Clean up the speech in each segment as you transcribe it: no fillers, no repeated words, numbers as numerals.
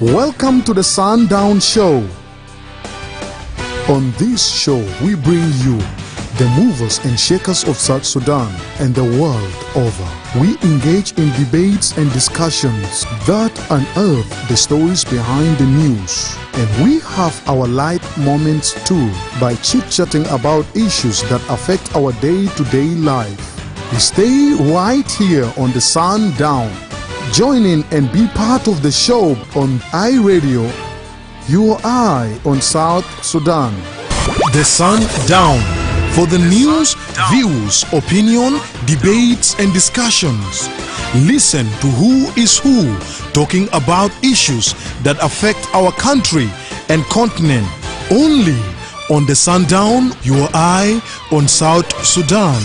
Welcome to the Sundown Show. On this show, we bring you the movers and shakers of South Sudan and the world over. We engage in debates and discussions that unearth the stories behind the news. And we have our light moments too by chit-chatting about issues that affect our day-to-day life. We stay right here on the Sundown. Join in and be part of the show on iRadio, Your Eye on South Sudan. The Sundown. For the news, views, opinion, debates and discussions. Listen to who is who talking about issues that affect our country and continent. Only on the Sundown, Your Eye on South Sudan.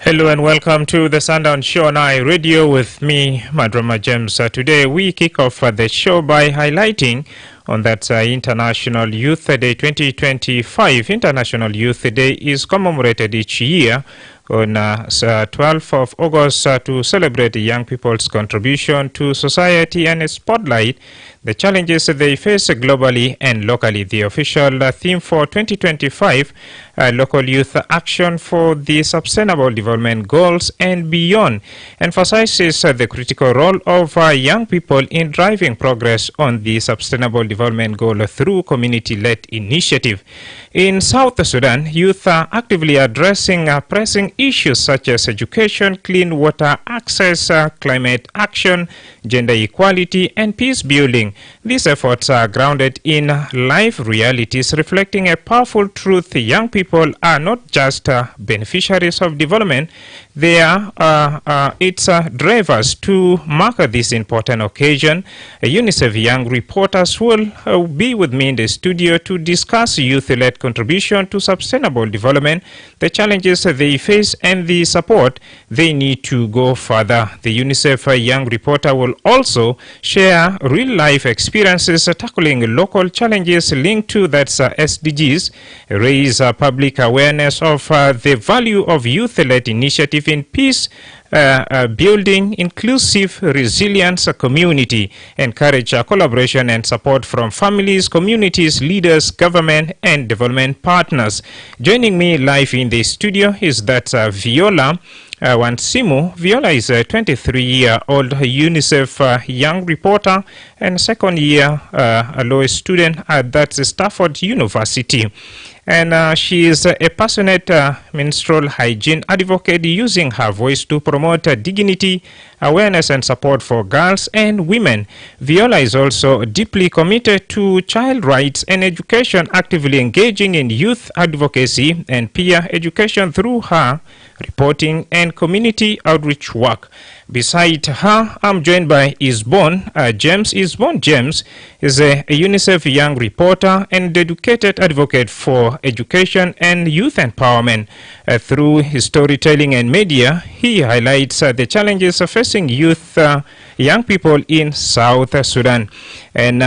Hello and welcome to the Sundown Show on iRadio with me, Madrama James. Today we kick off the show by highlighting on that International Youth Day 2025. International Youth Day is commemorated each year on 12th of August to celebrate young people's contribution to society and spotlight the challenges they face globally and locally. The official theme for 2025, Local Youth Action for the Sustainable Development Goals and Beyond, emphasizes the critical role of young people in driving progress on the Sustainable Development Goal through community-led initiative. In South Sudan, youth are actively addressing pressing issues such as education, clean water access, climate action, gender equality, and peace building. These efforts are grounded in life realities, reflecting a powerful truth: young people are not just beneficiaries of development, they are its drivers. To mark this important occasion, UNICEF young reporters will be with me in the studio to discuss youth-led contribution to sustainable development, the challenges they face, and the support they need to go further. The UNICEF young reporter will also share real-life experiences tackling local challenges linked to that SDGs, raise public awareness of the value of youth-led initiative in peace building, inclusive, resilience community, encourage collaboration and support from families, communities, leaders, government, and development partners. Joining me live in the studio is that Viola Wansimu. Viola is a 23-year-old UNICEF young reporter and second-year law student at that Stafford University. And she is a passionate menstrual hygiene advocate, using her voice to promote dignity, awareness and support for girls and women. Viola is also deeply committed to child rights and education, actively engaging in youth advocacy and peer education through her reporting and community outreach work. Beside her, I'm joined by Isbon James. Isbon James is a UNICEF young reporter and dedicated advocate for education and youth empowerment. Through his storytelling and media, he highlights the challenges facing youth, young people in South Sudan, and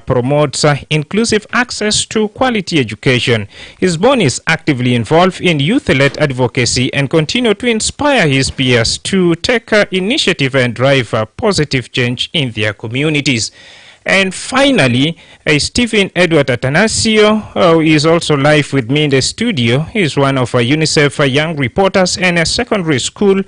promotes inclusive access to quality education. Isbon is actively involved in youth-led advocacy and continue to inspire his peers to take initiative and drive positive change in their communities. And finally, Stephen Edward Atanasio, who is also live with me in the studio. He is one of UNICEF young reporters and a secondary school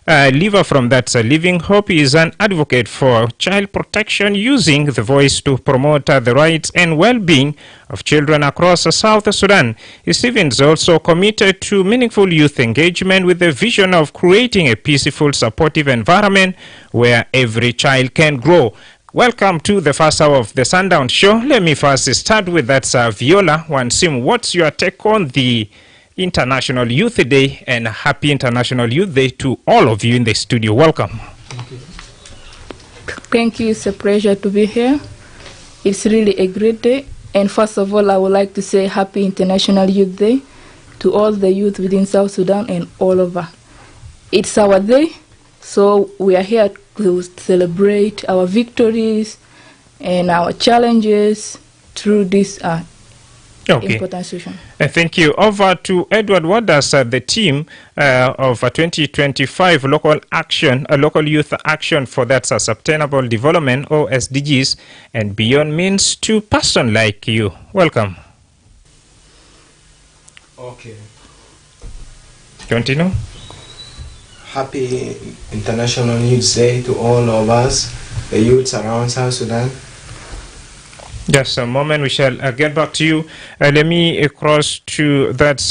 leaver from that Living Hope. He is an advocate for child protection, using the voice to promote the rights and well-being of children across South Sudan. Stephen is also committed to meaningful youth engagement with the vision of creating a peaceful, supportive environment where every child can grow. Welcome to the first hour of the Sundown Show. Let me first start with that Viola Wansim. What's your take on the International Youth Day, and happy International Youth Day to all of you in the studio. Welcome. Thank you. It's a pleasure to be here. It's really a great day. And first of all, I would like to say happy International Youth Day to all the youth within South Sudan and all over. It's our day, so we are here to celebrate our victories and our challenges through this important session. Thank you. Over to Edward. What does the team of 2025 local action, local youth action for that sustainable development, or SDGs, and beyond means to a person like you? Welcome. Okay. Continue. Happy International Youth Day to all of us, the youths around South Sudan. Just a moment, we shall get back to you. Let me cross to that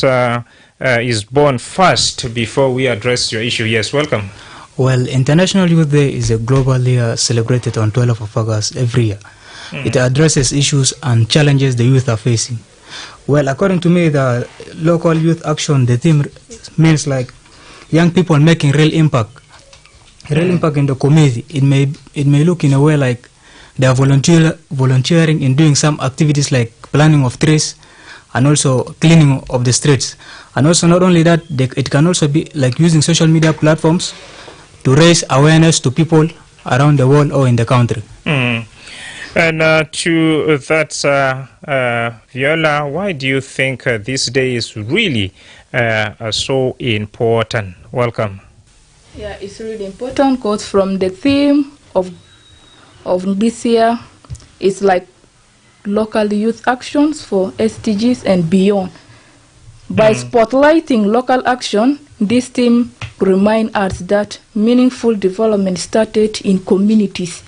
is born first before we address your issue. Yes, welcome. Well, International Youth Day is a globally celebrated on 12th of August every year. It addresses issues and challenges the youth are facing. Well, according to me, the local youth action, the theme means like young people making real impact in the community. It may look in a way like they are volunteering in doing some activities like planting of trees and also cleaning of the streets. And also not only that, it can also be like using social media platforms to raise awareness to people around the world or in the country. And to that, Viola, why do you think this day is really so important? Welcome. Yeah, it's really important because from the theme of this year, it's like local youth actions for SDGs and beyond. By spotlighting local action, this theme reminds us that meaningful development started in communities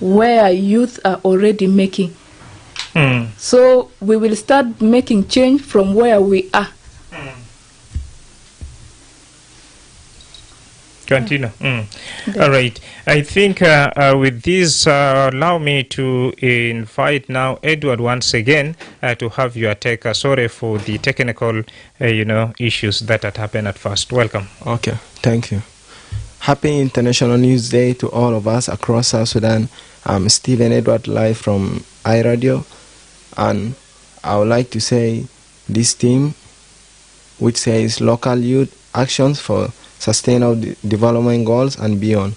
where youth are already making. So we will start making change from where we are. Continue. All right. I think with this, allow me to invite now Edward once again to have your take. Sorry for the technical, issues that had happened at first. Welcome. Okay, thank you. Happy International Youth Day to all of us across South Sudan. I'm Stephen Edward, live from iRadio, and I would like to say this theme, which says local youth actions for sustainable development goals and beyond.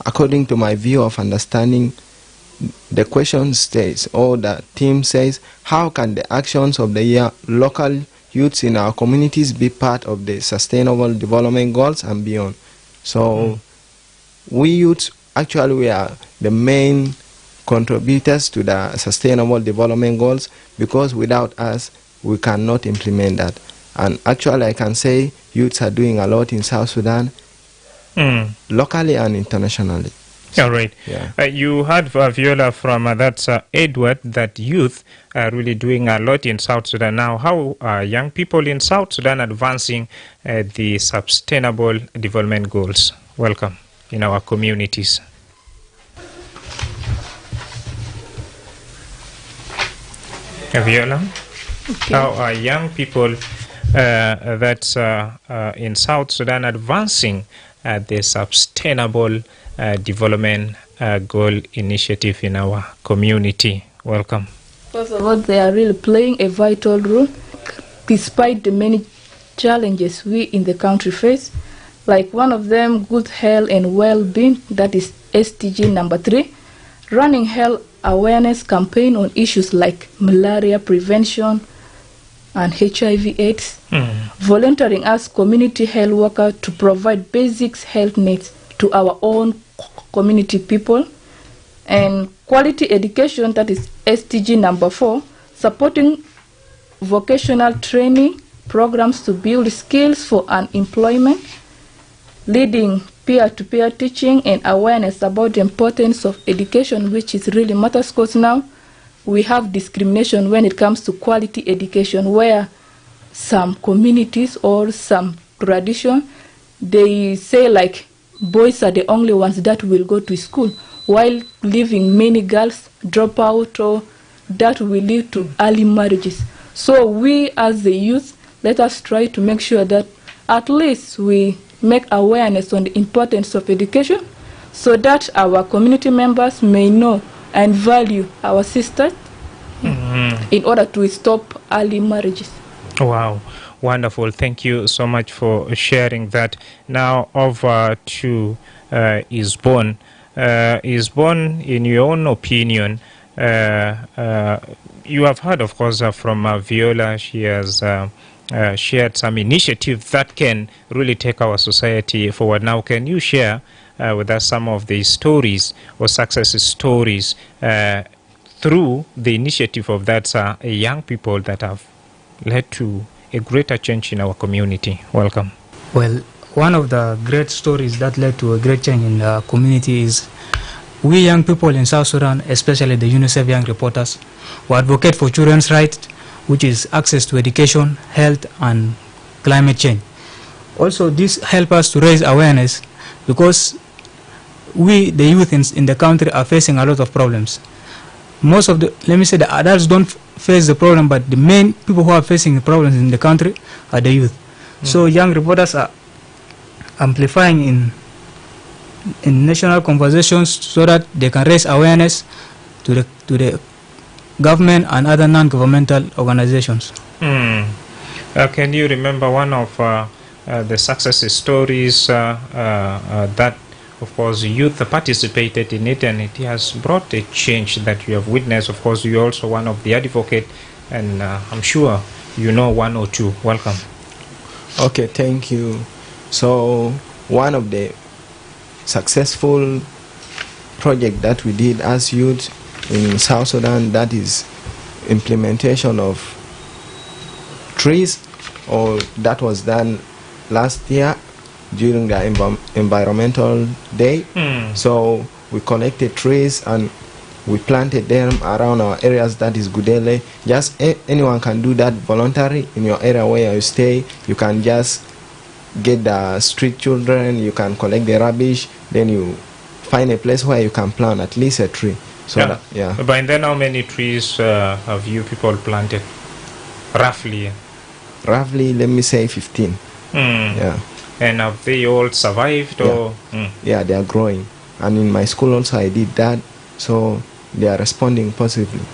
According to my view of understanding, the question states, or the theme says, how can the actions of the local youths in our communities be part of the sustainable development goals and beyond? So we youths, actually we are the main contributors to the sustainable development goals, because without us we cannot implement that. And actually I can say youths are doing a lot in South Sudan, locally and internationally. All right. Yeah. You heard, Viola, from that's Edward, that youth are really doing a lot in South Sudan. Now, how are young people in South Sudan advancing the sustainable development goals? Welcome in our communities. Viola, Okay. how are young people that's in South Sudan advancing the sustainable development goal initiative in our community? Welcome. First of all, they are really playing a vital role despite the many challenges we in the country face. Like one of them, good health and well-being, that is SDG number 3, running health awareness campaign on issues like malaria prevention and HIV/AIDS, volunteering as community health worker to provide basic health needs to our own community people, and quality education, that is SDG number 4, supporting vocational training programs to build skills for unemployment, leading peer-to-peer teaching and awareness about the importance of education, which is really matters, because now we have discrimination when it comes to quality education, where some communities or some tradition, they say like boys are the only ones that will go to school, while leaving many girls drop out, or that will lead to early marriages. So we as the youth, let us try to make sure that at least we make awareness on the importance of education, so that our community members may know and value our sisters in order to stop early marriages. Wow, wonderful. Thank you so much for sharing that. Now over to Isborn. Isborn, in your own opinion, you have heard, of course, from Viola. She has shared some initiatives that can really take our society forward. Now, can you share with us some of the stories or success stories through the initiative of that young people that have led to a greater change in our community? Welcome. Well, one of the great stories that led to a great change in the community is we young people in South Sudan, especially the UNICEF young reporters, who advocate for children's rights, which is access to education, health, and climate change. Also, this helps us to raise awareness because we, the youth in the country, are facing a lot of problems. Most of the, let me say, the adults don't face the problem, but the main people who are facing the problems in the country are the youth. So young reporters are amplifying in national conversations so that they can raise awareness to the government and other non-governmental organizations. Can you remember one of the success stories that, of course, youth participated in it and it has brought a change that you have witnessed? Of course, you're also one of the advocates, and I'm sure you know one or two. Welcome. Okay, thank you. So one of the successful project that we did as youth in South Sudan, that is implementation of trees, or that was done last year during the environmental day. So we collected trees and we planted them around our areas, that is Gudele. Just anyone can do that voluntary in your area where you stay. You can just get the street children, you can collect the rubbish, then you find a place where you can plant at least a tree. So By then, how many trees have you people planted? Roughly, let me say 15. Yeah. And have they all survived? Or? Yeah, they are growing. And in my school also I did that. So they are responding positively.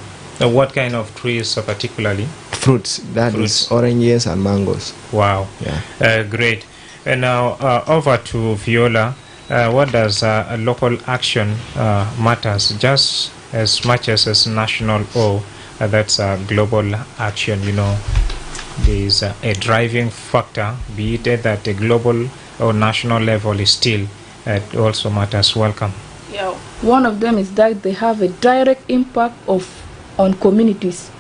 What kind of trees particularly? Fruits. That is oranges and mangoes. Wow. Yeah. Great. And now over to Viola. What does local action matters just as much as national or that's global action? You know, there is a driving factor, be it at a global or national level, is still it also matters. Welcome. Yeah, one of them is that they have a direct impact on communities.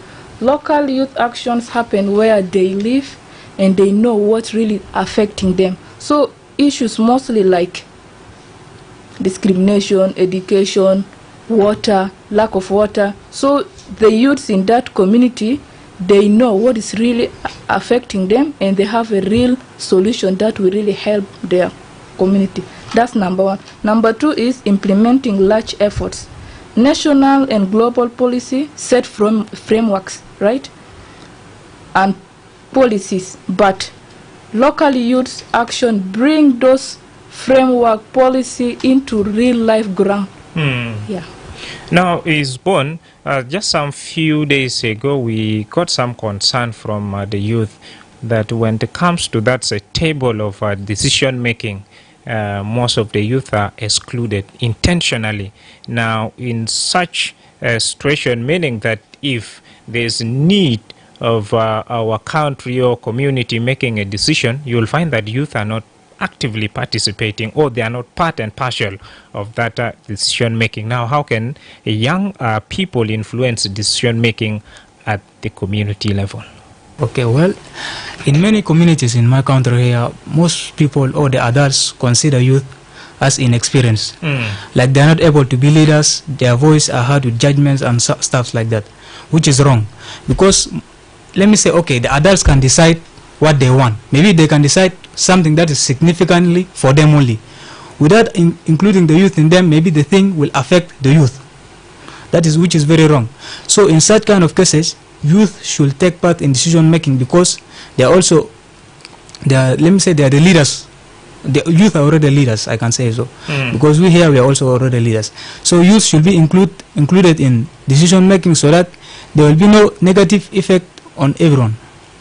Local youth actions happen where they live and they know what's really affecting them. So issues mostly like discrimination, education, water, lack of water. So the youths in that community, they know what is really affecting them and they have a real solution that will really help their community. That's number one. Number two is implementing large efforts. National and global policy set from frameworks, right? And policies, but local youth action bring those framework policy into real life ground. Yeah. Now, Isbon, just some few days ago, we got some concern from the youth that when it comes to that table of decision making, most of the youth are excluded intentionally. Now, in such a situation, meaning that if there's need of our country or community making a decision, you'll find that youth are not actively participating or they are not part and parcel of that decision making. Now, how can young people influence decision making at the community level? Okay, well, in many communities in my country here, most people or the adults consider youth as inexperienced. Like they are not able to be leaders, their voice are heard with judgments and stuff like that, which is wrong. Because, let me say, okay, the adults can decide what they want. Maybe they can decide something that is significantly for them only. Without including the youth in them, maybe the thing will affect the youth. That is, which is very wrong. So in such kind of cases, youth should take part in decision making because they are also, let me say, they are the leaders. The youth are already leaders, I can say so. Because we here, we are also already leaders. So youth should be included in decision making so that there will be no negative effect on everyone.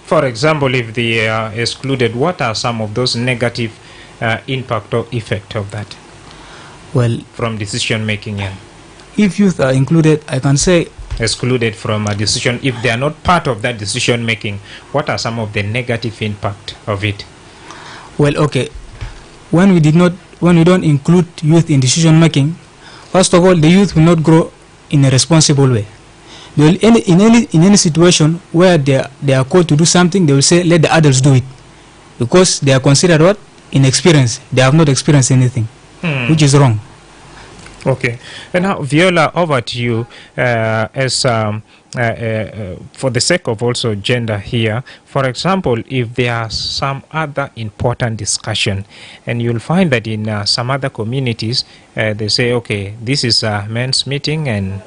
For example, if they are excluded, what are some of those negative impact or effect of that? Well, from decision making, yeah. If youth are included, I can say excluded from a decision, if they are not part of that decision making, what are some of the negative impact of it? Well, okay, when we don't include youth in decision making, first of all, the youth will not grow in a responsible way. They will, in any situation where they are called to do something, they will say, let the adults do it, because they are considered what? Inexperienced. They have not experienced anything, which is wrong. Okay. And now, Viola, over to you. For the sake of also gender here, for example, if there are some other important discussion, and you'll find that in some other communities, they say, okay, this is a men's meeting, and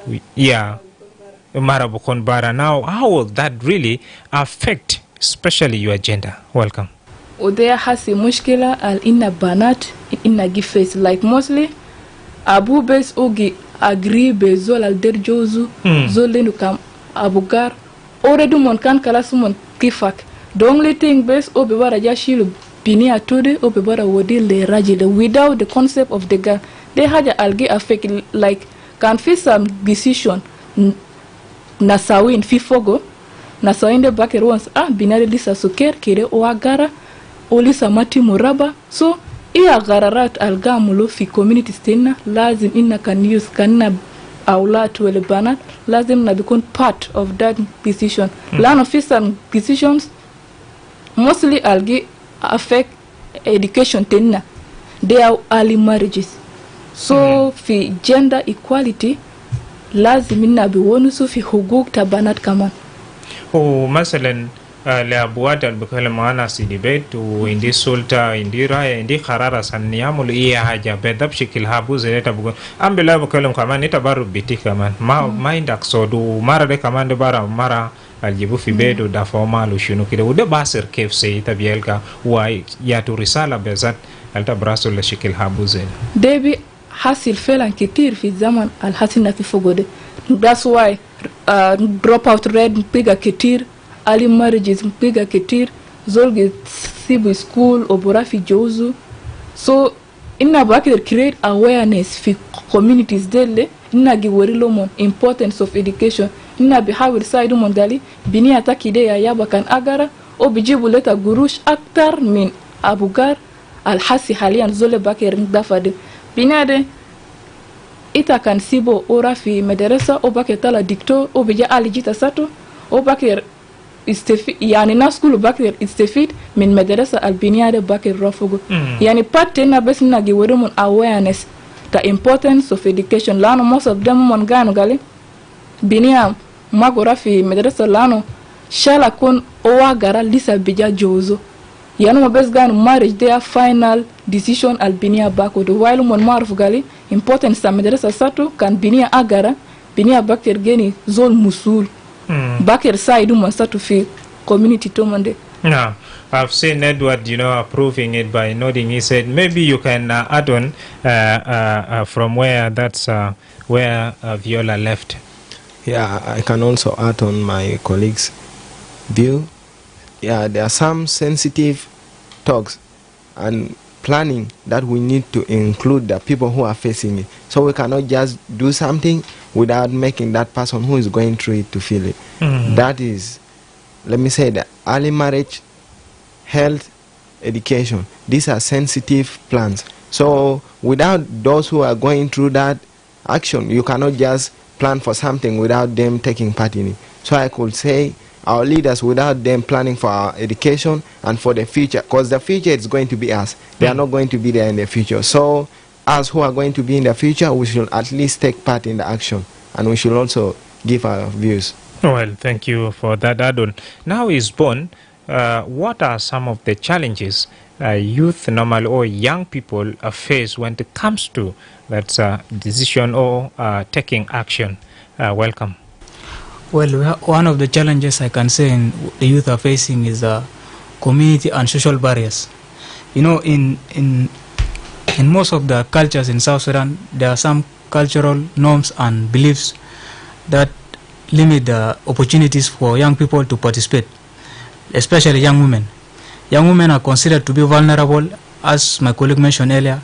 Marabukon Bara. Now, how will that really affect, especially your gender? Welcome. There has a mushkila al inna banat inna gifes, like mostly abu bes ogi agree be zol al der jozu zolenu kam abugar already mon kan kala sumon kifak. The only thing bes obe bara jashilu bini atude obe bara wodi le rajile without the concept of the girl. They had alge affect, like can feel some decision nasawin fifogo nasawinde baker once binare lisa suker kire o agara olisa mati muraba. So iya gararat algamulo fi community stina lazim inna kan use kanna awlat wal banat lazim na become part of that decision. Land of some decisions mostly algi affect education tenna. They are early marriages. So fi gender equality lazim inna biwonusu fi huguk tabanat kaman. مثلا لأبوات البكالة معنا سي ديبيت وإندي سلطة إندي راية إندي قرارة سنيامل إيه حاجة بدأ بشكل هابو زي تبغون أم بلا بكالة كمان نتبارو بيتي كمان ما عندك صدو مرة ده كمان دبارة مرة الجيبو في بيت ودافع مالو شنو كده وده باسر كيف سي تبيلك وياتو رسالة بذات التبراسو لشكل هابو زي دبي حاصل فعلا كتير في الزمن الحاصل في فوق ده. That's why drop out rate mpiga ketir, early marriages mpiga ketir, zolge sibu school obora fi jozu. So inna baki create awareness fi communities dele, inna giwerilo mon importance of education, inna bihawi side mon gali bini ataki de ya yaba kan agara o bijibu leta gurush aktar min abugar alhasi halian zole baki ringdafade binade ita kan sibo ora fi madrasa o bake tala dikto o bija alijita sato o bake istefi yani na skulu bake istefid min madrasa albiniade bake rofugo yani patena bes na giwere mun awareness the importance of education lano most of them mon ganu gali binia magora fi madrasa lano shala kun o gara lisa bija jozo yanu mabes ganu marriage their final decision albinia bako do while mon maruf gali important sa madrasa sato kan binia agara binia baker geni zone musul baker side mon sato fi community to monde. Now I've seen Edward approving it by nodding. He said maybe you can add on from where that's where Viola left. Yeah, I can also add on my colleagues' view. Yeah, there are some sensitive talks and planning that we need to include the people who are facing it. So we cannot just do something without making that person who is going through it to feel it. That is, let me say that early marriage, health, education, these are sensitive plans. So without those who are going through that action, you cannot just plan for something without them taking part in it. So I could say our leaders, without them planning for our education and for the future, because the future is going to be us. They are not going to be there in the future. So us who are going to be in the future, we should at least take part in the action, and we should also give our views. Well, thank you for that add-on. Now is born. What are some of the challenges youth normal or young people face when it comes to that decision or taking action? Welcome. Well, one of the challenges I can say the youth are facing is community and social barriers. In most of the cultures in South Sudan, there are some cultural norms and beliefs that limit the opportunities for young people to participate, especially young women. Young women are considered to be vulnerable, as my colleague mentioned earlier.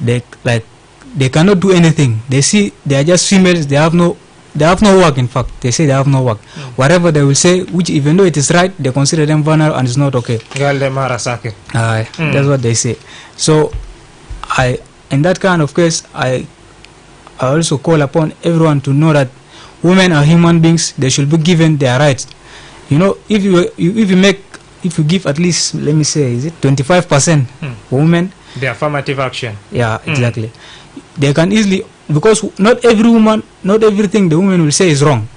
They cannot do anything. They are just females. They have no they have no work. In fact, they say they have no work. Whatever they will say, which even though it is right, they consider them vulnerable and it's not okay. That's what they say. So in that kind of case, I also call upon everyone to know that women are human beings. They should be given their rights. You know, if you give at least, let me say, is it 25% for women? The affirmative action. Yeah, exactly. They can easily, because not every woman, not everything the woman will say is wrong,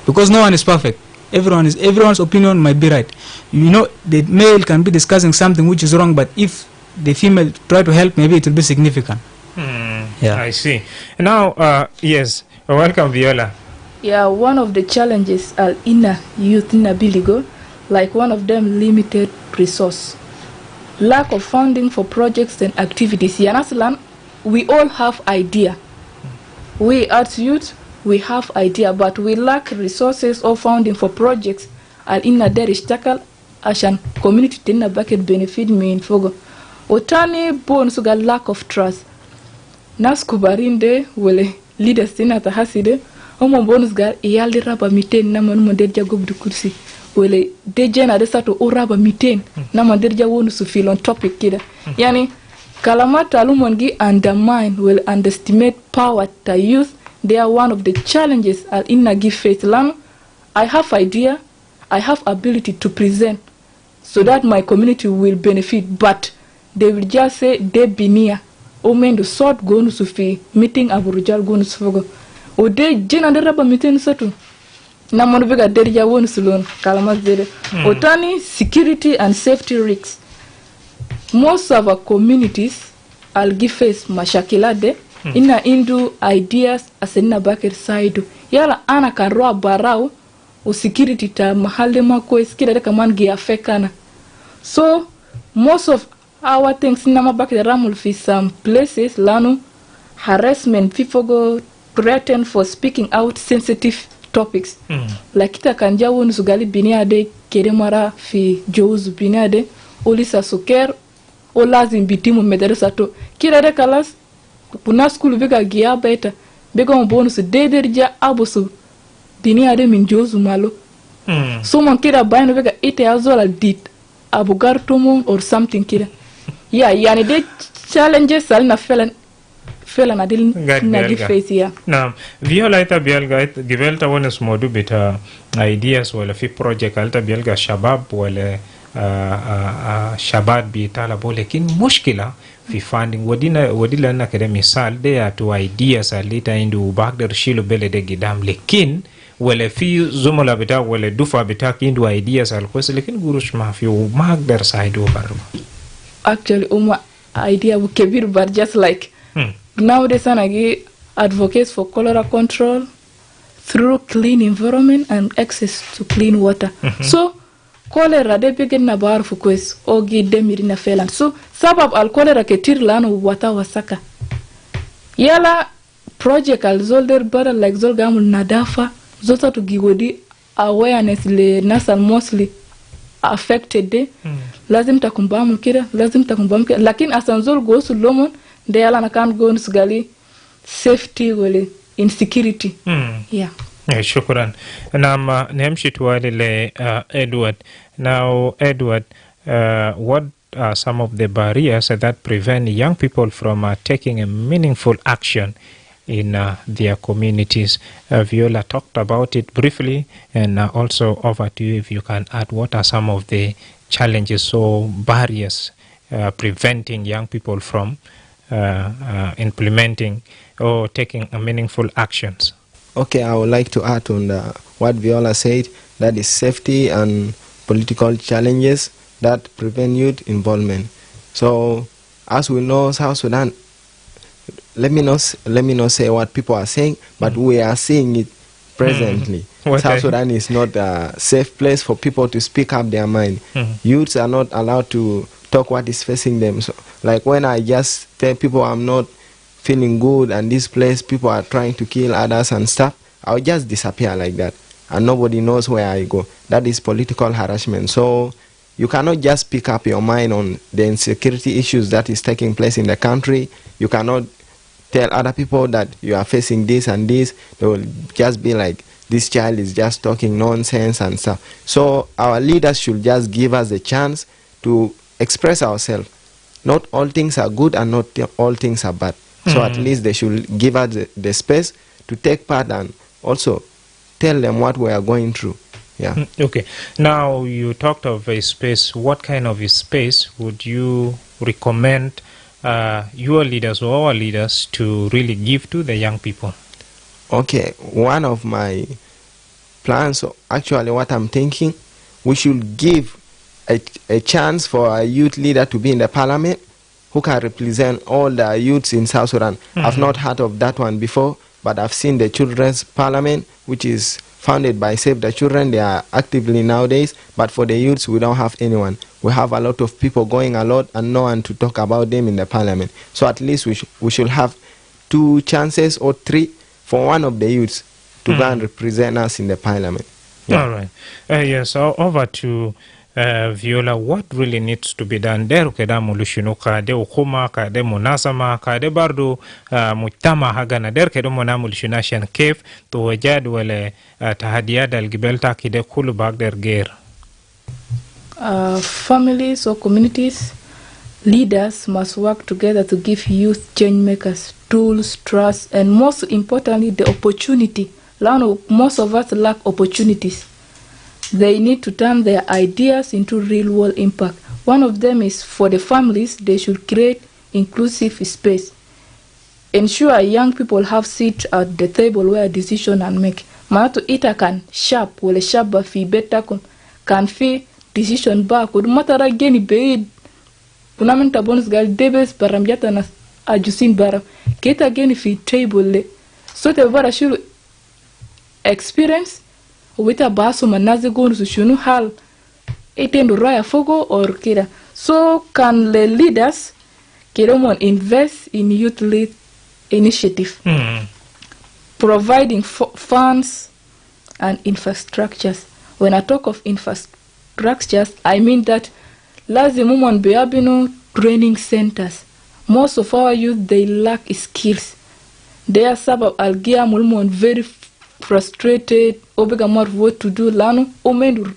because no one is perfect. Everyone's opinion might be right. You know, the male can be discussing something which is wrong, but if the female try to help, maybe it will be significant. Yeah, I see. Now, yes, welcome, Viola. Yeah, one of the challenges are inner youth in Abiligo, like one of them limited resource, lack of funding for projects and activities. Yanaslan, we all have idea. We as youth, we have idea, but we lack resources or funding for projects. Al inna derish takal ashan community tinna bucket benefit mean fogo. Otani bon suga lack of trust. Nas kubarinde wele leaders tinna tahaside. Omo bonus gar iyali raba miten na man derja gobdu kursi. Wele dejena de sato o raba miten na man derja wonu su feel on topic kida. Yani kalamata alumongi undermine will underestimate power to youth. They are one of the challenges I'll inna give faith lang. I have idea, I have ability to present so that my community will benefit, but they will just say they be near. Omen the sort gonu sufi meeting aburujal gonu sufogo. O de jena de raba meeting satu. Na monu bega derja wonu sulon kalamat zede. Otani security and safety risks. Most of our communities I'll give face mashakilade ina indu ideas asenina baker side yala ana karua barau o security ta mahali mako iskira kaman gi afekana. So most of our things in backer ramul fi some places lanu harassment, people go threaten for speaking out sensitive topics. Like ita kanja wonu sugali biniade keremara fi jouz biniade olisa suker o lazim bitimu mederesa to kira kalas puna school vega gia beta bega on bonus dederja abusu biniade min jozu malo. So man kira bayno vega ite azola dit abugar tomon or something kira. Yeah, yani de challenges salna felan adil na di face ya. Na Viola ita bialga givelta wones modu bita ideas wala fi project alta bialga shabab wala shabab bi talabo lekin mushkila fi funding wadila na kada misal de atu ideas alita indu bagdar shilo bele de gidam lekin wala fi zumala bita wala dufa bita indu ideas al kwes lekin gurush ma fi magdar side over. Actually idea bu kebir but just like nowadays anagi advocates for cholera control through clean environment and access to clean water. So cholera de begin na bar fukwes ogi demiri na felan. So sabab al cholera ketir lanu wata wasaka. Yala project al zolder bara like zolgamul nadafa zota to giwodi awareness le nasal mostly affected de lazim takumbamu kira lakin asanzol go su lomon de yala na kan go nsugali safety wale insecurity. Yeah. Shukran. Nama nemshi tuwalile Edward. Now Edward, what are some of the barriers that prevent young people from taking a meaningful action in their communities? Viola talked about it briefly, and also over to you if you can add what are some of the challenges or barriers preventing young people from implementing or taking meaningful actions. Okay, I would like to add on what Viola said, that is safety and political challenges that prevent youth involvement. So, as we know, South Sudan, let me not say what people are saying, but we are seeing it presently. South Sudan is not a safe place for people to speak up their mind. Youths are not allowed to talk what is facing them. So, like when I just tell people I'm not feeling good and this place people are trying to kill others and stuff, I'll just disappear like that and nobody knows where I go. That is political harassment. So you cannot just pick up your mind on the insecurity issues that is taking place in the country. You cannot tell other people that you are facing this and this, they will just be like, this child is just talking nonsense and stuff. So our leaders should just give us a chance to express ourselves. Not all things are good and not all things are bad. So at least they should give us the space to take part and also tell them what we are going through. Yeah. Okay. Now you talked of a space. What kind of a space would you recommend your leaders or our leaders to really give to the young people? Okay. One of my plans, actually what I'm thinking, we should give a chance for a youth leader to be in the parliament who can represent all the youths in South Sudan. I've not heard of that one before, but I've seen the Children's Parliament, which is founded by Save the Children. They are actively nowadays, but for the youths, we don't have anyone. We have a lot of people going a lot and no one to talk about them in the parliament. So at least we should have 2 chances or 3 for one of the youths to go and represent us in the parliament. Yeah. All right. Yes, over to Viola. What really needs to be done? Der keda mulushinu kade ukuma kade munasama kade bardo mujtama hagana der keda mona mulushina shan kef to wajad wale tahadiyat al-gibelta kide kulu bag der ger. Families or communities, leaders must work together to give youth change makers tools, trust, and most importantly, the opportunity. Most of us lack opportunities. They need to turn their ideas into real-world impact. One of them is for the families, they should create inclusive space. Ensure young people have seats at the table where decisions are made. Manato ita kan sharp, wale sharp ba fi beta kan fi decision ba kud matara geni be punamenta bonus gal debes baram jata na ajusin baram keta geni fi table le. So te bara shuru experience wita baso manaze gonu shunu hal etendo raya fogo or kira. So can the leaders kiromon invest in youth lead initiative, providing funds and infrastructures. When I talk of infrastructures, I mean that lazimumon beabino training centers. Most of our youth, they lack skills. They are sabab algia mulmon very frustrated, obega more what to do lano omendur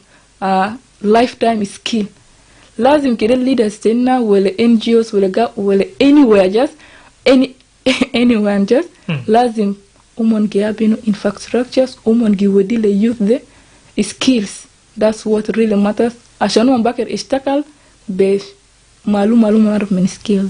lifetime skill. Lazim kire leaders tena wele NGOs wele anywhere just anyone just lazim umon giabino infrastructures umon giwedile youth the skills. That's what really matters. Ashanu ambakir istakal be malum maruf min skill.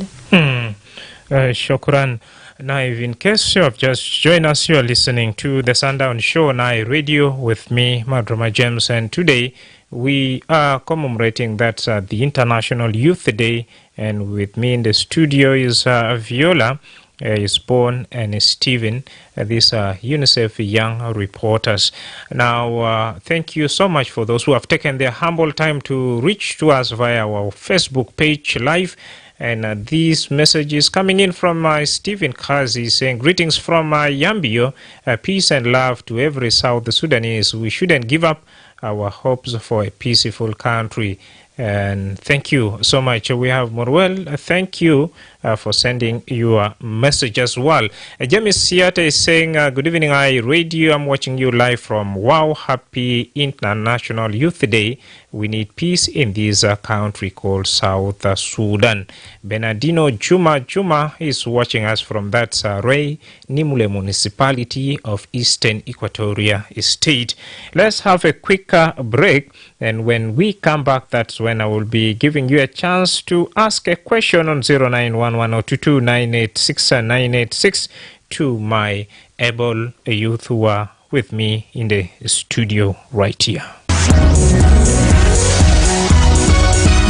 Shukran. Now, in case you have just joined us, you are listening to the Sundown Show on Radio with me, Madrama James, and today we are commemorating that the International Youth Day, and with me in the studio is Viola, is Born, and is Stephen. These are UNICEF young reporters. Now, thank you so much for those who have taken their humble time to reach to us via our Facebook page live. And these messages coming in from Stephen Kazi saying, greetings from Yambio, peace and love to every South Sudanese. We shouldn't give up our hopes for a peaceful country. And thank you so much. We have Morwell. Thank you for sending your message as well. James Siata is saying, good evening, Radio. I'm watching you live from Wow. Happy International Youth Day. We need peace in this country called South Sudan. Bernardino Juma is watching us from that Ray Nimule municipality of Eastern Equatoria State. Let's have a quick break. And when we come back, that's when I will be giving you a chance to ask a question on 0911-022-986 to my able youth who are with me in the studio right here.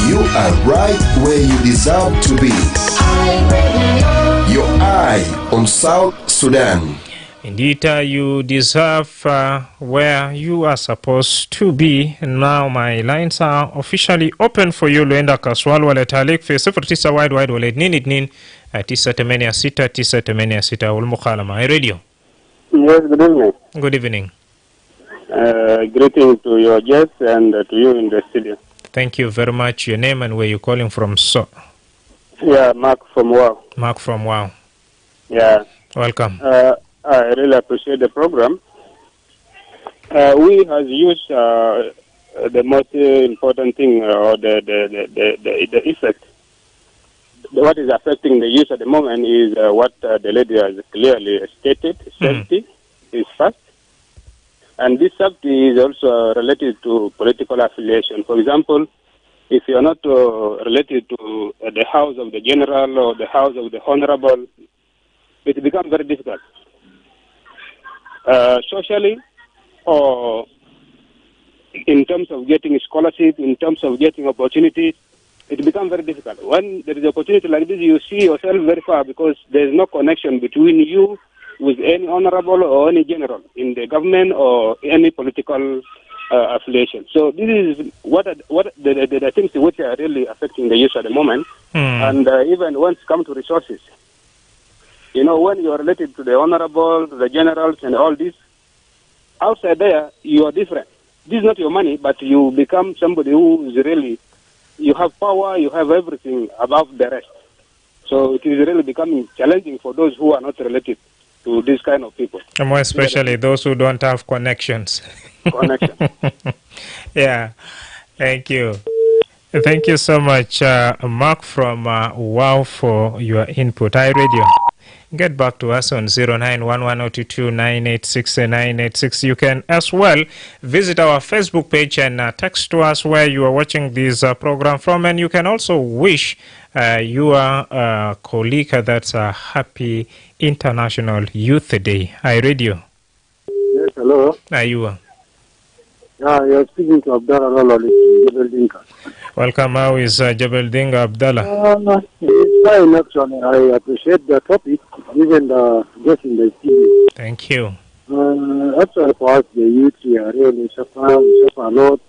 You are right where you deserve to be. Your eye on South Sudan. Indeed, you deserve where you are supposed to be. Now my lines are officially open for you. Luenda Kaswal wale talik fi 09 wide wale nini 986 ulmukhalama radio. Yes, good evening. Good evening. Greeting to your guests and to you in the studio. Thank you very much. Your name and where you're calling from, so? Yeah, Mark from Wow. Mark from Wow. Yeah. Welcome. I really appreciate the program. We has used the most important thing or the effect. What is affecting the youth at the moment is what the lady has clearly stated. Safety is first. And this safety is also related to political affiliation. For example, if you are not related to the house of the general or the house of the honorable, it becomes very difficult. Socially, or in terms of getting scholarship, in terms of getting opportunities, it becomes very difficult. When there is opportunity like this, you see yourself very far because there is no connection between you with any honorable or any general in the government or any political affiliation. So this is what the things which are really affecting the youth at the moment. And even once it comes to resources, you know, when you are related to the honorable, the generals and all this, outside there, you are different. This is not your money, but you become somebody who is really, you have power, you have everything above the rest. So it is really becoming challenging for those who are not related to this kind of people. And more especially those who don't have connections. Connection. Yeah. Thank you. Thank you so much, Mark from WOW, for your input. iRadio. Get back to us on 0911-022-986-986. You can as well visit our Facebook page and text to us where you are watching this program from. And you can also wish your colleague that's a happy International Youth Day. iRadio. Yes, hello. You you're speaking to Abdallah Jebel Dinka. Welcome. How is Jebel Dinka, Abdallah? It's fine, actually. I appreciate the topic, even the guest in the studio. Thank you. Actually, for us, the youth, we are really suffer a lot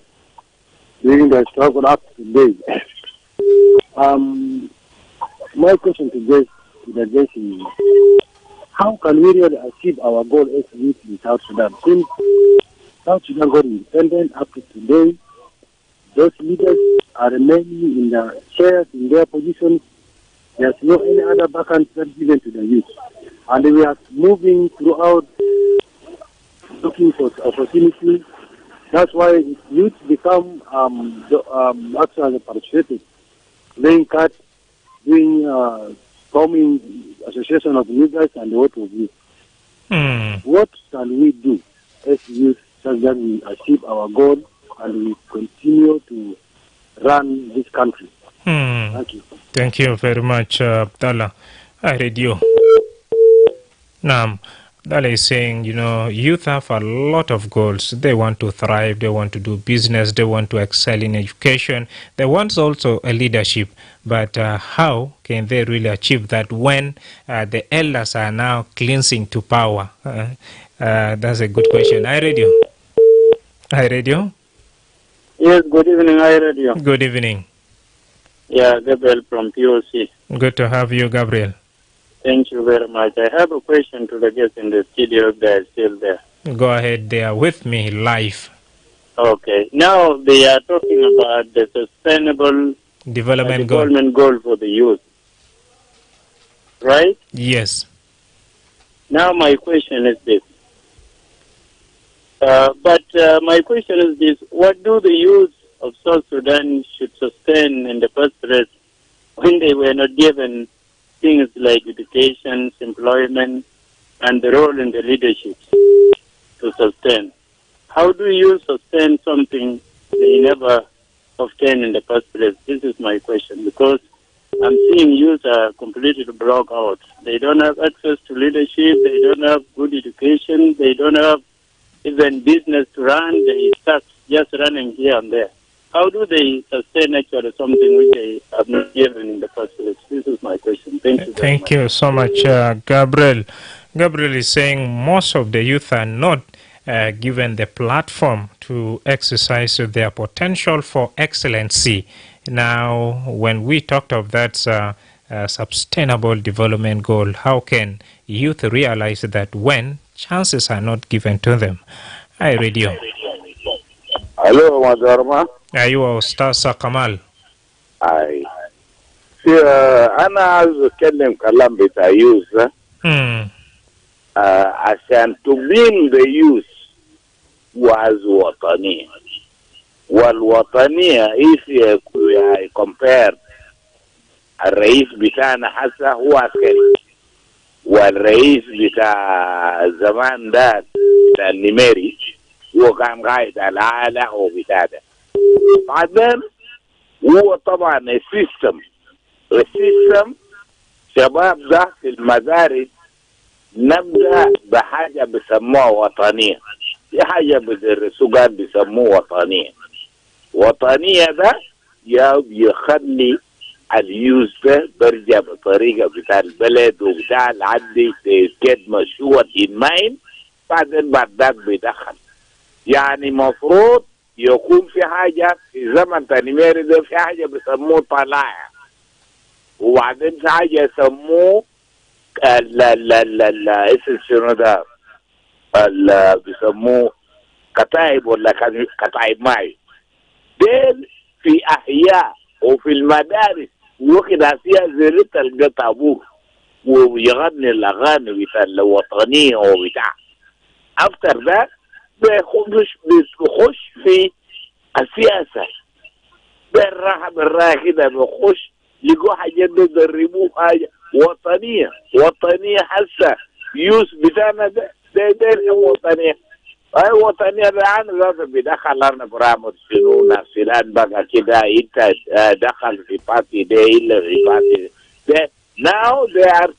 during the struggle up to today. My question to the guest is, how can we really achieve our goal as youth in South Sudan? Since South Sudan got independent up to today, those leaders are remaining in their chairs, in their positions. There's no any other vacancy given to the youth. And we are moving throughout looking for opportunities. That's why youth become actually participating, playing cards, doing forming association of leaders and what of youth. What can we do as youth so that we achieve our goal and we continue to run this country? Thank you. Thank you very much, Abdallah. I read you. Now, Abdallah is saying, you know, youth have a lot of goals. They want to thrive, they want to do business, they want to excel in education, they want also a leadership. But how can they really achieve that when the elders are now clinging to power? That's a good question. I read you. Yes, good evening, iRadio. Good evening. Yeah, Gabriel from POC. Good to have you, Gabriel. Thank you very much. I have a question to the guests in the studio if they are still there. Go ahead, they are with me live. Okay. Now they are talking about the sustainable Development goal for the youth. Right? Yes. Now my question is this. My question is this. What do the youth of South Sudan should sustain in the first place when they were not given things like education, employment, and the role in the leadership to sustain? How do you sustain something they never obtained in the first place? This is my question, because I'm seeing youth are completely blocked out. They don't have access to leadership, they don't have good education, they don't have even business to run, they start just running here and there. How do they sustain actually something which they have not given in the first place? This is my question. Thank you. Thank you so much, Gabriel. Gabriel is saying most of the youth are not given the platform to exercise their potential for excellency. Now, when we talked of that sustainable development goal, how can youth realize that when chances are not given to them? I read you. Hello, Madrama. Are you Ustaz Kamal? أنا عايز أتكلم كلام بتاع يوز ده عشان to win the youth was وطنية. والوطنية if you compare الرئيس بتاعنا حسا هو عسكري، والرئيس بتاع زمان ده بتاع النميري هو كان قاعد على العالة وبتاع ده. بعدين هو طبعا السيستم شباب ده في المدارس نبدأ بحاجة بسموها وطنية، في حاجة بدرسوا قاعد بسموه وطنية ده يخلي اليوز ده برجع بطريقة بتاع البلد وبتاع العدي get مشروع in mind. بعدين بعد ذاك بيدخل، يعني مفروض يكون في حاجة في زمن تنميري ده في حاجة بيسموه طلاع، وبعدين في حاجة يسموه اسم شنو ده بيسموه كتائب ولا كتائب ماي. ديل في أحياء وفي المدارس وكده فيها زي تلقى طابور ويغني الأغاني بتاع الوطنية وبتاع. أفتر ده بيخش في السياسة بالراحة كده، بيخش يقول حاجات يدربوه حاجة وطنية حسا يوس بتاعنا ده وطنية. أي وطنية الآن ذاته بيدخلنا برامج شنو فلان بقى كده أنت دخل في بارتي ده إلا في بارتي ده. Now they are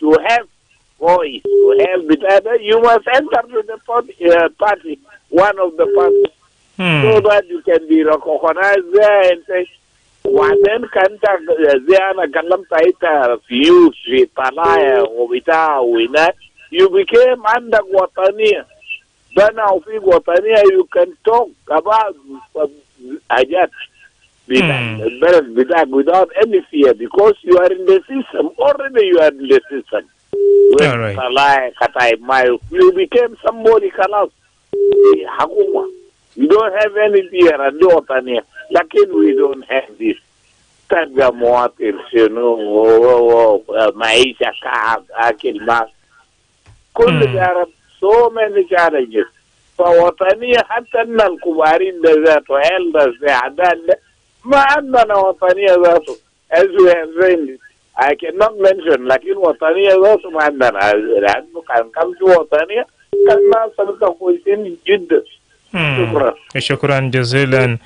to have voice, to have بتاعنا you must enter to the party, one of the parties, so that you can be recognized there and say. وبعدين كانت زي أنا كلمت أنت في طلايا وبتاع وهناك you became عندك وطنية. بنا وفي وطنية you can talk about حاجات البلد بتاعك without any fear because you are in the system. Already you are in the system. طلايا كتايب ماي you became somebody خلاص في حكومة. You don't have any fear عندي وطنية. لكن we don't have this. تلقى مواطن شنو معيشة كعب أكل ما كل جارب so many challenges. فوطنية حتى إن الكبارين ده ذاته elders ده عدال ما عندنا وطنية ذاته as we have seen. I cannot mention لكن وطنية ذاته ما عندنا. لأنه كان في وطنية كان الناس صرت كويسين جدا. شكرا جزيلا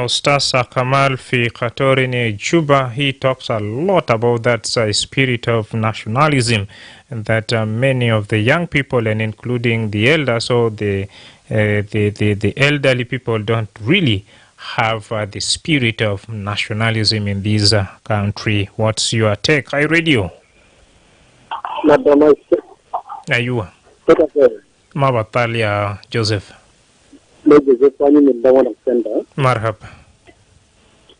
Ustaz Kamal fi Katorini Juba. He talks a lot about that spirit of nationalism and that many of the young people and including the elders or the elderly people don't really have the spirit of nationalism in this country. What's your take? I read you. Madrama. Ayua. Mabatalia Joseph. مرحبا.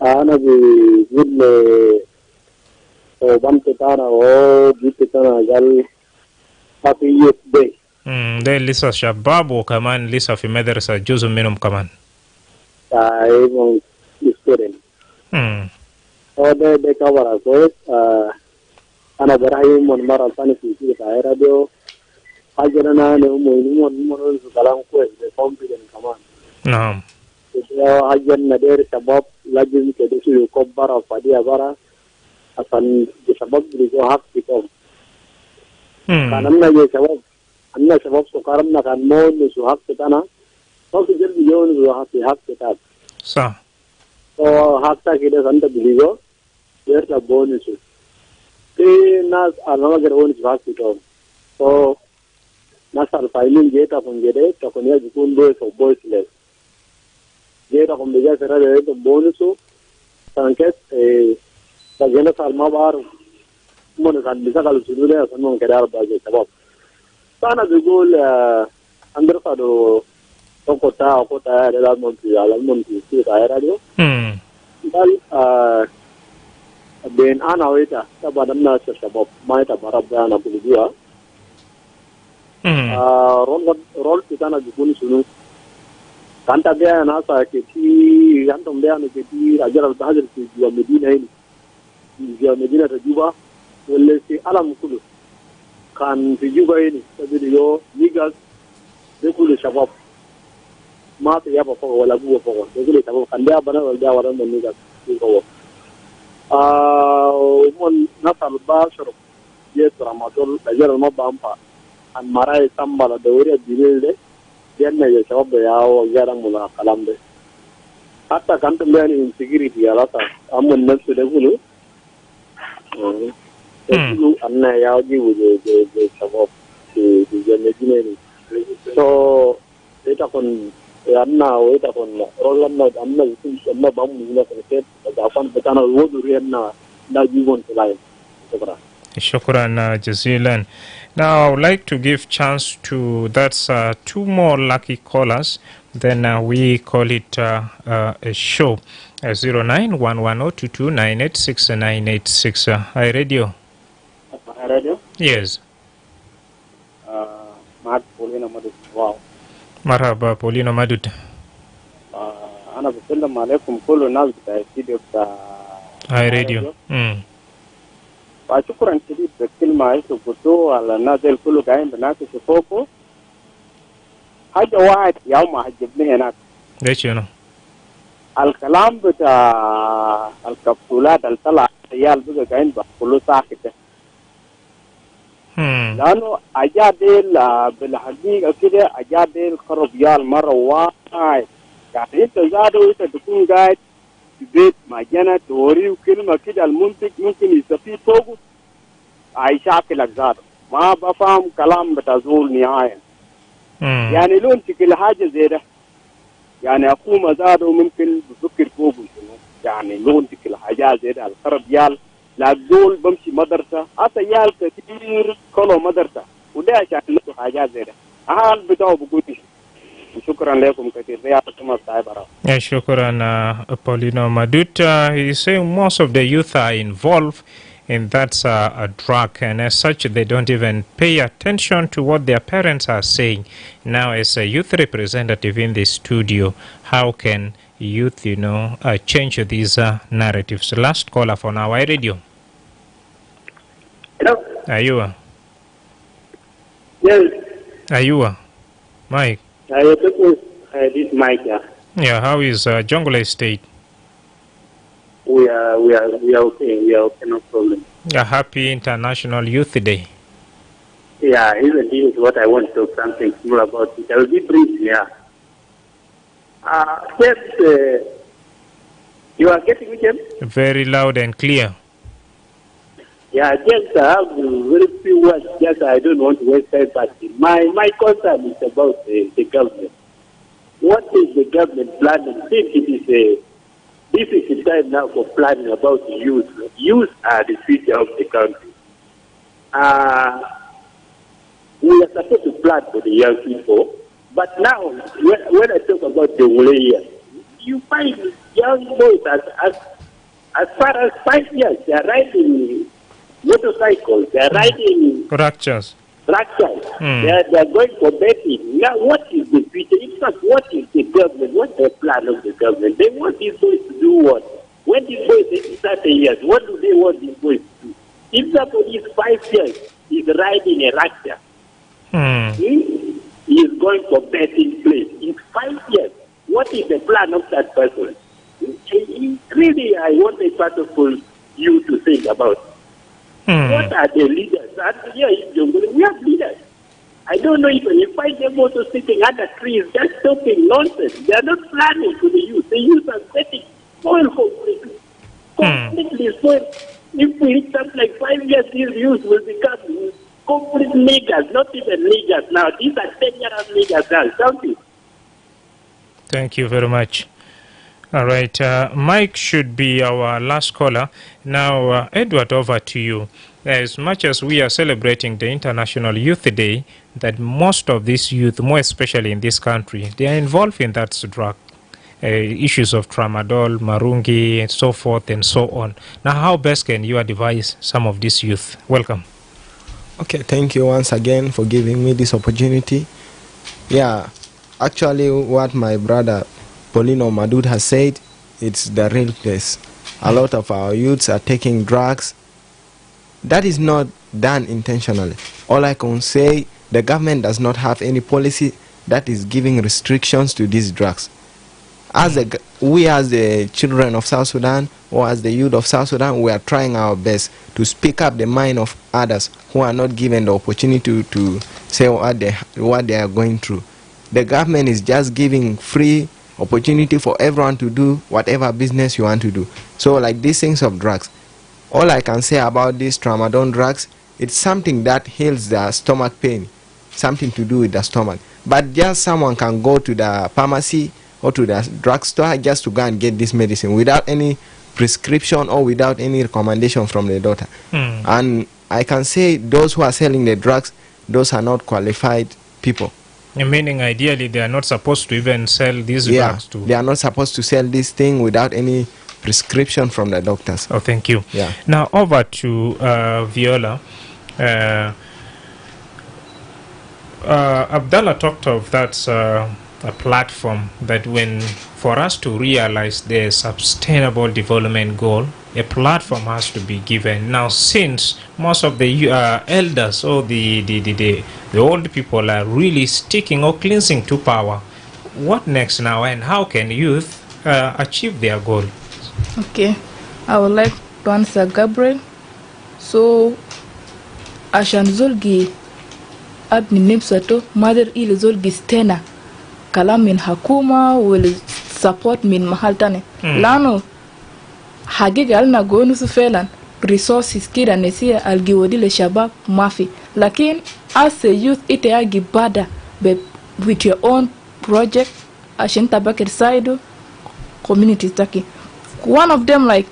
أنا بقول بنتنا وبنتنا قال happy youth day. ده لسه شباب وكمان لسه في مدرسة جزء منهم كمان. أيوة student. ده كبر كويس. أنا برايم من مرة ثانية في الراديو. حاجرنا نمو كلام كويس confident كمان. نعم. حاجرنا دير شباب لازم كده يكبر فدي برا عشان الشباب يجوا حق فيهم. كاننا شباب أنا شباب سكرنا كان مون نسوا حق تانا. فوق جل بيجون نسوا حق تانا. صح. حق كده سنت بيجوا دير شباب نسوا. في ناس أنا كده نسوا حق فيهم. Nasal filing data from Gede, Takonia Jukundo for voiceless. Data from the Jasera bonus, Sanket, a Sagena Salmabar, Monas and Misakal Sudula, and non Kedar budget about. Sana the goal under Fado, Tokota, Kota, Monti, Alamonti, Radio. Well, then Anna Weta, Sabadana Shabab, Maita Barabana Bulgia. Rol kita na jukuni sunu. Kanta dia na sa keti, kantom dia na keti ajar al-bahar ke Jua Medina ini. Jua Medina ke Juba, wala si alam kulu. كان في جوبا هنا تبديو نيجاز يقول شباب ما في يابا فوق ولا بوا فوق يقول شباب كان ده بنا ولا ده ولا من نيجاز فوق ومن نصل باشر يسرع ما تقول أجر المبا أمبا عن مراي سامبا دوري الدليل ده جنة يا شباب يا وجارم ولا كلام ده حتى كانت مليان insecurity يا لطا أما النفس ده يقولوا يقولوا أن يا جي وجه شباب في جنة جنة so kita kon anna we ta kon rollanna amna amna bam ni na ke japan betana wodu rianna da jiwon tulay Shukran jazilan. Now I would like to give chance to two more lucky callers. Then we call it a show. 0911022986 Hi Radio. Hi Radio. Yes. Paulino Madud. Wow. Marhaba Paulino Madud. أنا بسلم عليكم كل الناس بتاع الاستديو بتاع Hi Radio. وشكرا شديد بالكلمة اللي قلتوها على الناس الكل قاعدين بناقش فوقه. حاجة واحد يوم عجبني هناك. ليش شنو؟ الكلام بتاع الكبسولات اللي طلع عيال بقى قاعدين بيقولوا ساكتة. لأنه أجادل بالحقيقة كده أجادل خربيال مرة واحد يعني أنت زادوا أنت تكون قاعد في بيت مع جنة توري وكلمة كده المنتج ممكن يستفيد فوقه هيشاكلك زاده ما بفهم كلام بتزول نهاية يعني لو أنت كل حاجة زي ده يعني أقوم زاده ممكن بفكر فوقه يعني لو أنت كل حاجة زي ده الخربيال لا زول بمشي مدرسة عيال كثير كلوا مدرسة وده عشان له حاجات زي ده أهل بتاعه بقول شكرا لكم كثير رياضكم الطيبة شكرا Paulino Madut. He's saying most of the youth are involved in that drug, and as such they don't even pay attention to what their parents are saying. Now as a youth representative in the studio, how can youth, change these narratives? Last caller for now, Radio. Hello. Ayua. Yes. Ayua. Mike. This Mike. Yeah. How is Jungle Estate? We are okay. We are okay. No problem. A happy International Youth Day. Yeah, even this is what I want to talk something more about it. I will be brief. Yeah. Yes. You are getting me, Jim? Very loud and clear. Yeah, just I have very few words. Just I don't want to waste time. But my concern is about the government. What is the government planning? This is the time now for planning about the youth. Youth are the future of the country. We are supposed to plan for the young people. But now, when I talk about the Mulaya, you find young boys as far as 5 years, they are riding motorcycles, they are riding tractors. They are going for betting. Now, what is the future? In fact, what is the government? What's the plan of the government? They want these boys to do what? When these boys are 30 years, what do they want these boys to do? If somebody is 5 years, he's riding a tractor. He is going for betting place. In 5 years, what is the plan of that person? Really, I want a part of you to think about. What are the leaders? Here in Jungle, we have leaders. I don't know even if I them also sitting under trees, just talking nonsense. They are not planning for the youth. The youth are getting spoiled completely. Completely spoiled. If we hit something like 5 years, these youth will become complete niggers, not even niggers now. These are 10-year-old niggers now, don't you? Thank you very much. All right, Mike should be our last caller. Now, Edward, over to you. As much as we are celebrating the International Youth Day, that most of this youth, more especially in this country, they are involved in that drug, issues of tramadol, marungi, and so forth and so on. Now, how best can you advise some of this youth? Welcome. Okay, thank you once again for giving me this opportunity. Yeah, actually what my brother Paulino Madud has said, it's the real case. A lot of our youths are taking drugs. That is not done intentionally. All I can say, the government does not have any policy that is giving restrictions to these drugs. We as the children of South Sudan, or as the youth of South Sudan, we are trying our best to speak up the mind of others who are not given the opportunity to say what they are going through. The government is just giving free opportunity for everyone to do whatever business you want to do. So like these things of drugs, all I can say about these tramadol drugs, it's something that heals the stomach pain, something to do with the stomach. But just someone can go to the pharmacy or to the drugstore just to go and get this medicine without any prescription or without any recommendation from the doctor. And I can say those who are selling the drugs, those are not qualified people. Meaning ideally they are not supposed to even sell these drugs to... They are not supposed to sell this thing without any prescription from the doctors. Oh, thank you. Yeah. Now over to Viola. Abdallah talked of that's a platform that when for us to realize the sustainable development goal, a platform has to be given. Now, since most of the elders or the old people are really sticking or clinging to power, what next now, and how can youth achieve their goal? Okay, I would like to answer Gabriel. So, Ashan Zolgi Abni Nipsato, Mother Il Zolgi Stena, Kalam min Hakuma will support min Mahaltane. Lano Hagiga alna gonu sufelan resources kida nesia algiwodile shabab mafi. Lakin as a youth ite agi bada with your own project Ashan Tabaker Saido community taki. One of them like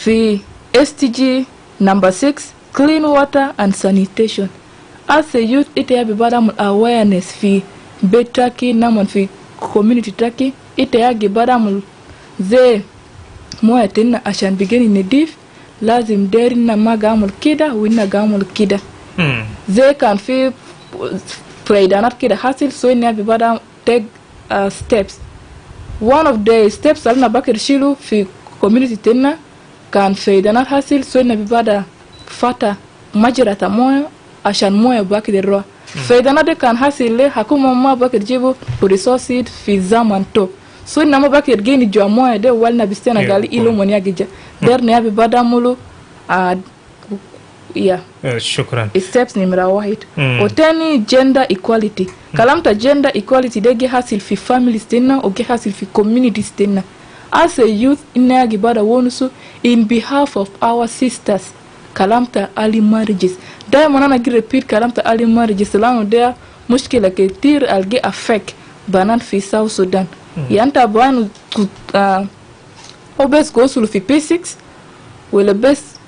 the STG number 6, clean water and sanitation. As a youth, it have badam awareness fi betaki namon fi community taki. It have badam ze moya tena ashan begini nedif lazim deri na magamul kida wina gamul kida. Ze can fi playdanat kida hasil so ina badam take steps. One of the steps alna bakir shilu fi community tena kan faydanat hasil so ina bada fata majrata moya ashan moya baki de roa faydanat kan hasil le hakuma ma bakir jibu resources fi zaman to so ina ma bakir geni jo moya de walna bistena gali ilo monia gija der ne abi bada mulu shukran. Steps nimra wahid. Otani gender equality. Kalamta gender equality de ge hasil fi families tena o ge hasil fi communities tena. As a youth ina gibada wonusu in behalf of our sisters. Kalamta early marriages. Daima nana gi repeat kalamta early marriages lano there mushkila ketir alge affect banan fi South Sudan. Yanta banu obes gosul fi P6 wala best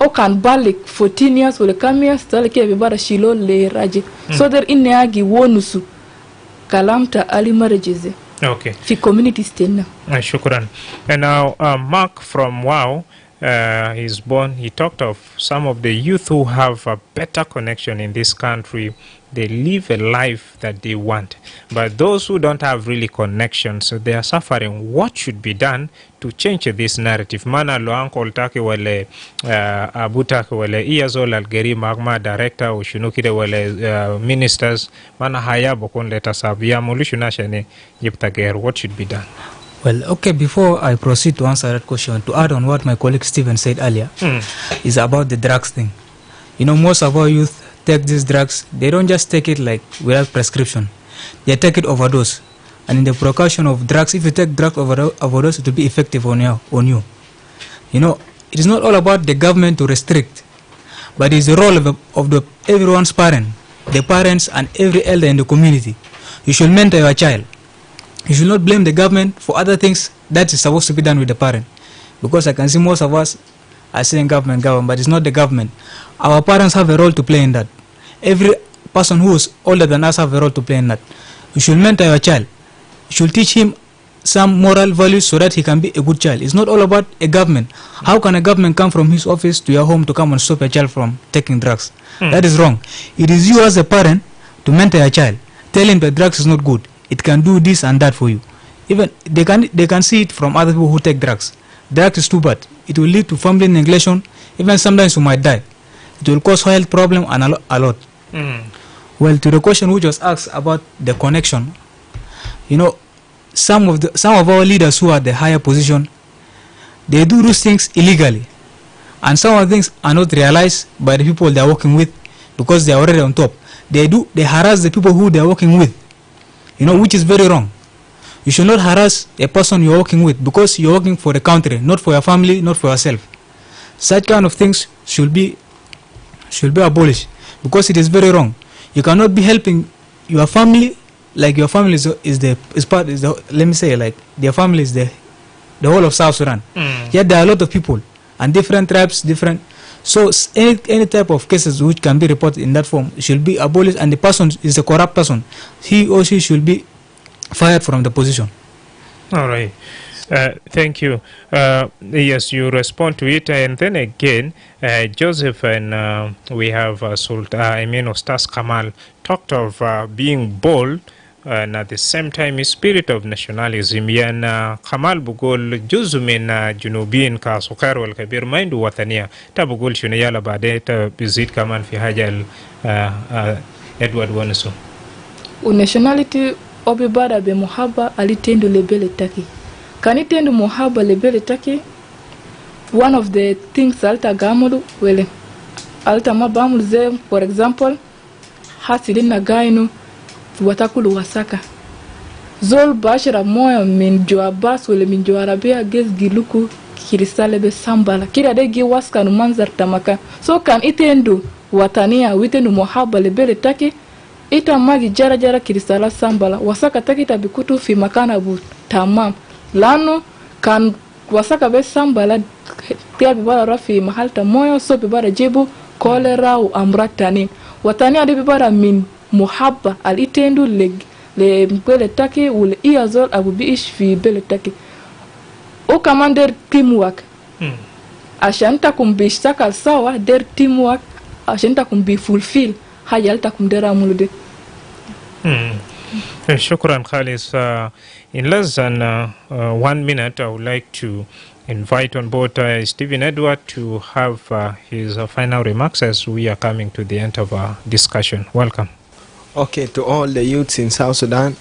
o kan balik 14 years wala kam years tale ke be bara shilo le raje so there inne agi wonusu kalamta early marriages. Okay. Fi communities tena. Shukran. And now Mark from Wow, he's born. He talked of some of the youth who have a better connection in this country. They live a life that they want. But those who don't have really connections, they are suffering. What should be done to change this narrative? Mana lo uncle take wale abutake wale iyazol algeri magma director ushunukide wale ministers. Mana haya bokon leta sabia mulishuna shane yiptager. What should be done? Well, okay, before I proceed to answer that question, to add on what my colleague Stephen said earlier, is about the drugs thing. You know, most of our youth take these drugs, they don't just take it like without prescription. They take it overdose. And in the precaution of drugs, if you take drug overdose, it will be effective on you. You know, it is not all about the government to restrict, but it's the role of everyone's parent, the parents and every elder in the community. You should mentor your child. You should not blame the government for other things that is supposed to be done with the parent. Because I can see most of us are saying government, but it's not the government. Our parents have a role to play in that. Every person who is older than us have a role to play in that. You should mentor your child. You should teach him some moral values so that he can be a good child. It's not all about a government. How can a government come from his office to your home to come and stop a child from taking drugs? That is wrong. It is you as a parent to mentor your child. Tell him that drugs is not good. It can do this and that for you. Even they can see it from other people who take drugs. Drugs is too bad. It will lead to family neglection. Even sometimes you might die. it will cause health problem and a lot. Well, to the question which was asked about the connection, you know, some of our leaders who are the higher position, they do those things illegally, and some of the things are not realized by the people they are working with because they are already on top. They harass the people who they are working with, you know, which is very wrong. You should not harass a person you are working with because you are working for the country, not for your family, not for yourself. Such kind of things should be abolished because it is very wrong. You cannot be helping your family like your family is let me say, like their family is the whole of South Sudan. Yet there are a lot of people and different tribes, so any type of cases which can be reported in that form should be abolished, and the person is a corrupt person. He or she should be fired from the position. All right. Thank you. Yes, you respond to it, and then again, Joseph and we have Ustaz Kamal talked of being bold and at the same time spirit of nationalism. Yan Kamal bugol juzu min junubin ka sukar wal kabir maindu watania ta bugol shune yala baade ta bizit kaman fi hajal Edward Waniso. Nationality obi bada be muhaba alitendo lebele taki. Kanitendo muhaba lebele taki. One of the things alta gamulu wele alta mabamul ze, for example, hasidin na gainu watakulu wasaka. Zol bashira moya min joabas wele min joarabia gez giluku kirisale be sambala. Kira de gi waska nu manzar tamaka. So kan itendo watania witendo muhaba lebele taki. Ita magi jara kirisala sambala wasaka takita bikutu fi makana bu tamam lano kan wasaka be sambala tia bibara rafi mahalta moyo so bibara jibu kolera u amratani watani adi bibara min muhabba al itendu le bele taki ul iazol abu biish fi bele taki o commander teamwork ashanta kumbish sakal sawa der teamwork ashanta kumbi fulfill hayalta kumdera mulude. Shukran Khalis. In less than 1 minute, I would like to invite on board Stephen Edward to have his final remarks as we are coming to the end of our discussion. Welcome. Okay, to all the youths in South Sudan,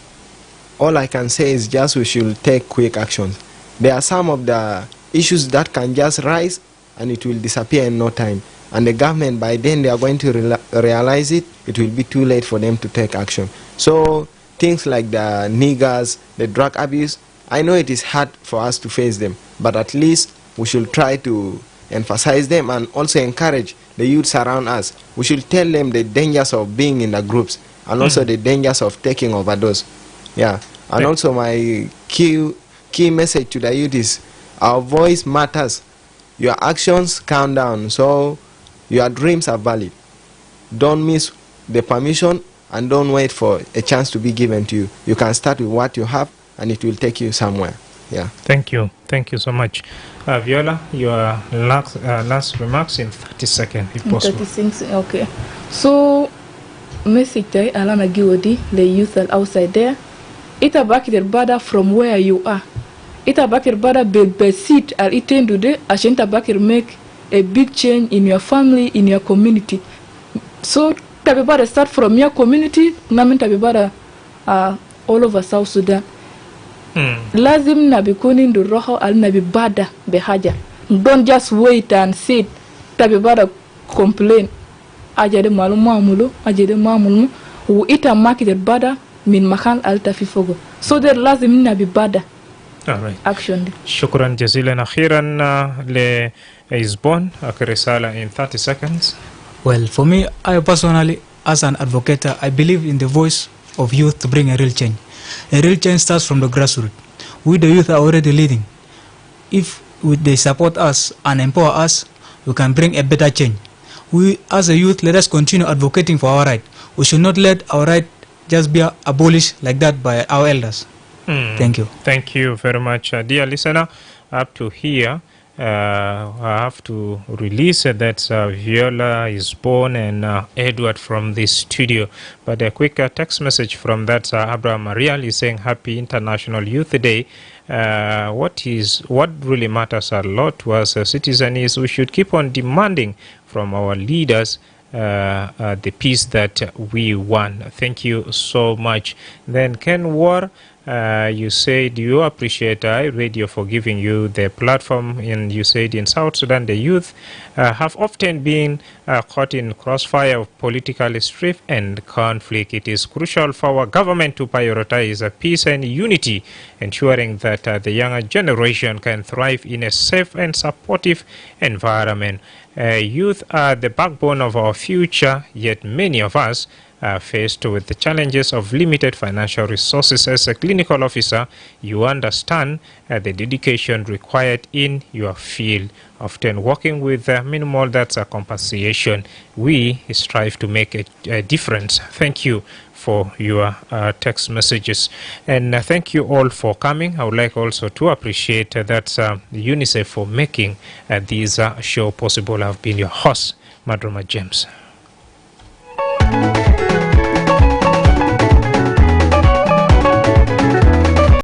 all I can say is just we should take quick actions. There are some of the issues that can just rise and it will disappear in no time. And the government, by then they are going to realize it will be too late for them to take action. So things like the niggers, the drug abuse, I know it is hard for us to face them, but at least we should try to emphasize them and also encourage the youths around us. We should tell them the dangers of being in the groups and also the dangers of taking overdose. Yeah. And also my key message to the youth is our voice matters. Your actions count down. So your dreams are valid. Don't miss the permission and don't wait for a chance to be given to you. You can start with what you have and it will take you somewhere. Yeah. Thank you. Thank you so much. Viola, your last remarks in 30 seconds, if possible. 30 seconds, okay. So, message I alana giwodi the youth outside there. Ita bakir bada from where you are. Ita bakir bada be sit al itendu de ashenta bakir make a big change in your family, in your community. So tabibara start from your community, namin tabibara all over South Sudan. Lazim nabikuni ndu roho al nabibada behaja. Don't just wait and sit. Tabibara complain. Ajade malumu amulu, ajade mamulu. Ita market bada min makan al tafifogo. So there lazim nabibada. All right. Action. Shukran jazilan akhiran le Isbon Akirisala in 30 seconds. Well, for me, I personally, as an advocate, I believe in the voice of youth to bring a real change. A real change starts from the grassroots. We, the youth, are already leading. If they support us and empower us, we can bring a better change. We, as a youth, let us continue advocating for our right. We should not let our right just be abolished like that by our elders. Thank you. Thank you very much. Dear listener, up to here, I have to release that Viola Isbon and Edward from the studio. But a quick text message from that Abraham Marial is saying Happy International Youth Day. What really matters a lot to us as citizens is we should keep on demanding from our leaders the peace that we want. Thank you so much. Then Ken War, you said you appreciate iRadio for giving you the platform, and you said in South Sudan the youth have often been caught in crossfire of political strife and conflict. It is crucial for our government to prioritize peace and unity, ensuring that the younger generation can thrive in a safe and supportive environment. Youth are the backbone of our future, yet many of us are faced with the challenges of limited financial resources. As a clinical officer, you understand the dedication required in your field, often working with minimal compensation. We strive to make a difference. Thank you for your text messages, and thank you all for coming. I would like also to appreciate that UNICEF for making this show possible. I've been your host, Madrama James.